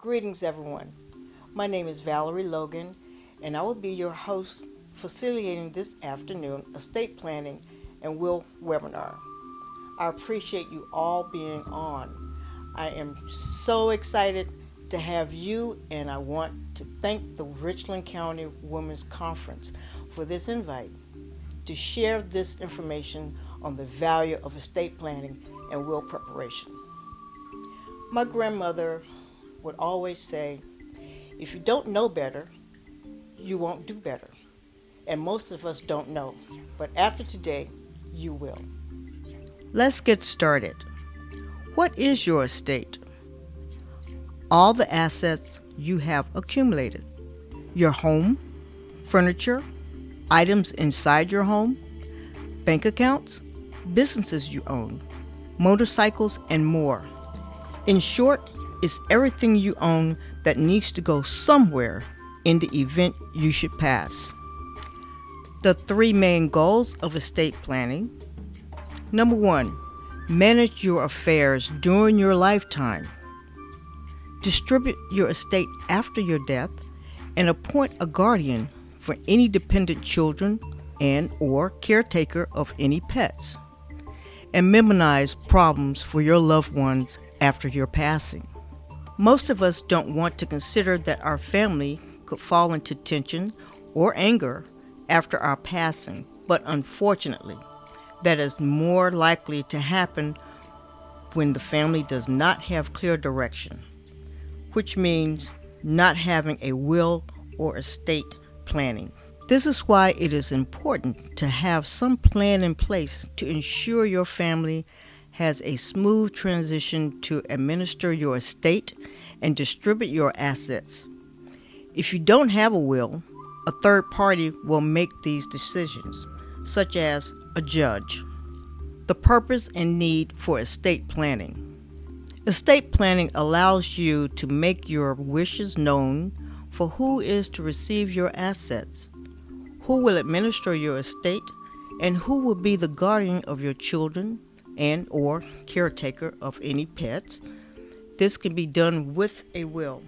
Greetings, everyone. My name is Valerie Logan, and I will be your host facilitating this afternoon estate planning and will webinar. I appreciate you all being on. I am so excited to have you, and I want to thank the Richland County Women's Conference for this invite to share this information on the value of estate planning and will preparation. My grandmother would always say, if you don't know better, you won't do better. And most of us don't know, but after today, you will. Let's get started. What is your estate? All the assets you have accumulated. Your home, furniture, items inside your home, bank accounts, businesses you own, motorcycles, and more. In short, it's everything you own that needs to go somewhere in the event you should pass. The three main goals of estate planning. Number one, manage your affairs during your lifetime. Distribute your estate after your death and appoint a guardian for any dependent children and or caretaker of any pets. And minimize problems for your loved ones after your passing. Most of us don't want to consider that our family could fall into tension or anger after our passing, but unfortunately, that is more likely to happen when the family does not have clear direction, which means not having a will or estate planning. This is why it is important to have some plan in place to ensure your family has a smooth transition to administer your estate and distribute your assets. If you don't have a will, a third party will make these decisions, such as a judge. The purpose and need for estate planning. Estate planning allows you to make your wishes known for who is to receive your assets, who will administer your estate, and who will be the guardian of your children and or caretaker of any pets. This can be done with a will.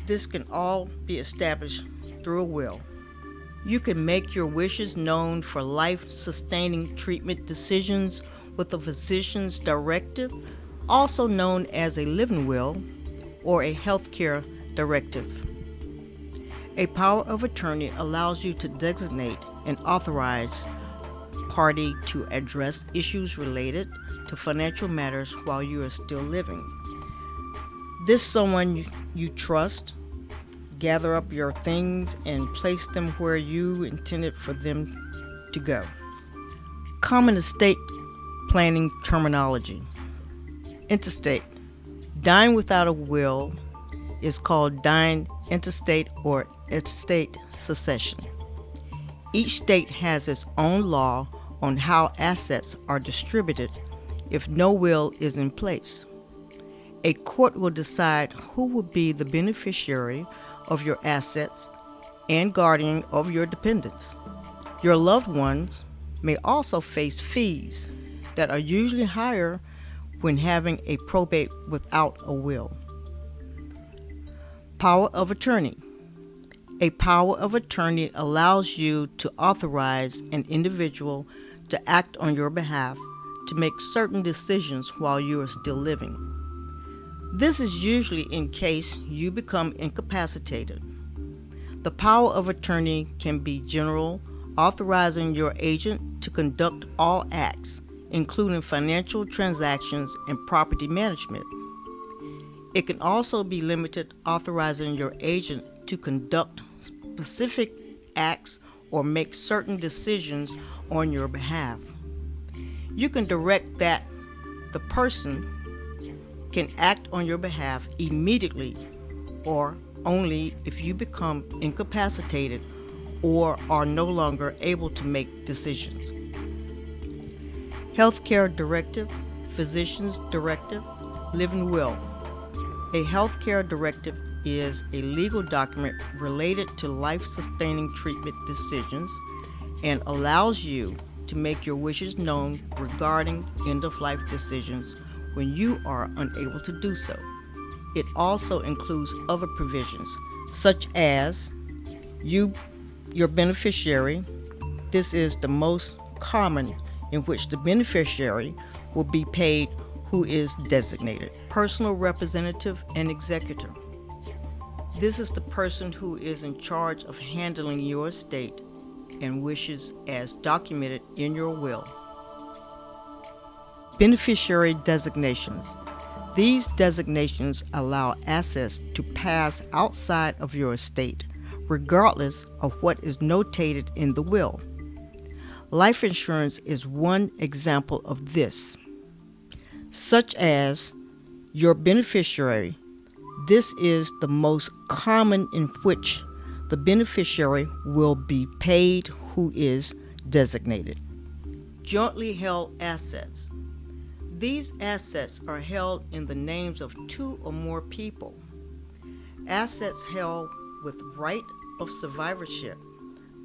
This can all be established through a will. You can make your wishes known for life-sustaining treatment decisions with a physician's directive, also known as a living will or a healthcare directive. A power of attorney allows you to designate and authorize party to address issues related to financial matters while you are still living. This someone you trust, gather up your things and place them where you intended for them to go. Common estate planning terminology. Intestate. Dying without a will is called dying intestate or estate succession. Each state has its own law on how assets are distributed if no will is in place. A court will decide who will be the beneficiary of your assets and guardian of your dependents. Your loved ones may also face fees that are usually higher when having a probate without a will. Power of attorney. A power of attorney allows you to authorize an individual to act on your behalf to make certain decisions while you are still living. This is usually in case you become incapacitated. The power of attorney can be general, authorizing your agent to conduct all acts, including financial transactions and property management. It can also be limited, authorizing your agent to conduct specific acts or make certain decisions on your behalf. You can direct that the person can act on your behalf immediately or only if you become incapacitated or are no longer able to make decisions. Healthcare directive, physician's directive, living will. A healthcare directive is a legal document related to life-sustaining treatment decisions and allows you to make your wishes known regarding end-of-life decisions when you are unable to do so. it also includes other provisions, such as your beneficiary. This is the most common, in which the beneficiary will be paid who is designated. Personal representative and executor. This is the person who is in charge of handling your estate and wishes as documented in your will. Beneficiary designations. These designations allow assets to pass outside of your estate, regardless of what is notated in the will. Life insurance is one example of this, such as your beneficiary. This is the most common, in which the beneficiary will be paid who is designated. Jointly held assets. These assets are held in the names of two or more people. Assets held with right of survivorship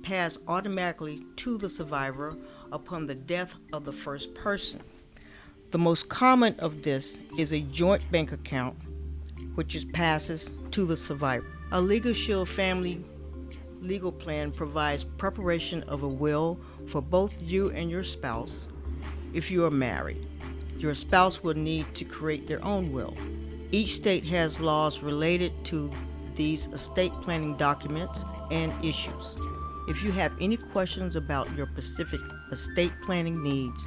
pass automatically to the survivor upon the death of the first person. The most common of this is a joint bank account, which passes to the survivor. A Legal Shield family legal plan provides preparation of a will for both you and your spouse. If you are married, your spouse will need to create their own will. Each state has laws related to these estate planning documents and issues. If you have any questions about your specific estate planning needs,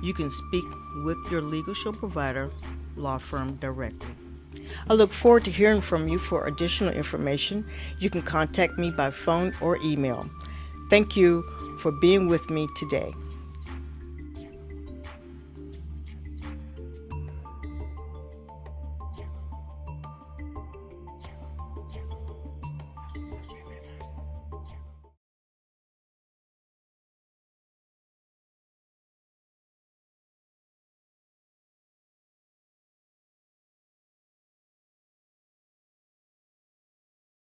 you can speak with your Legal Shield provider law firm directly. I look forward to hearing from you. For additional information, you can contact me by phone or email. Thank you for being with me today.